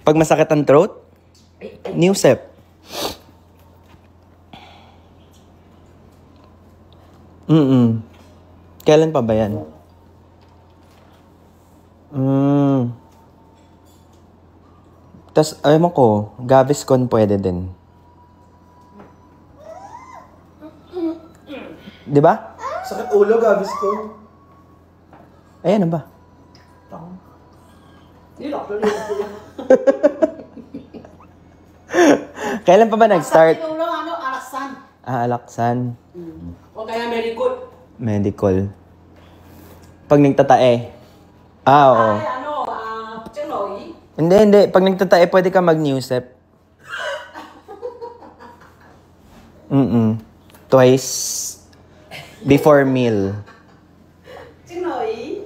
Pag masakit ang throat, Newsep. Kailan pa ba yan? Tas, ayaw ko, Gaviscon pwede din. Di ba? Sakit ulo, Gaviscon. Ayan na ba? Kailan pa ba nag-start? Sakit ulo, alaksan. Alaksan. O kaya medical. Medical. Pag nagtatae. Oo. Ay, Chinoy. Hindi. Pag nagtatae, pwede ka mag-Newsep. Twice before meal. Chinoy.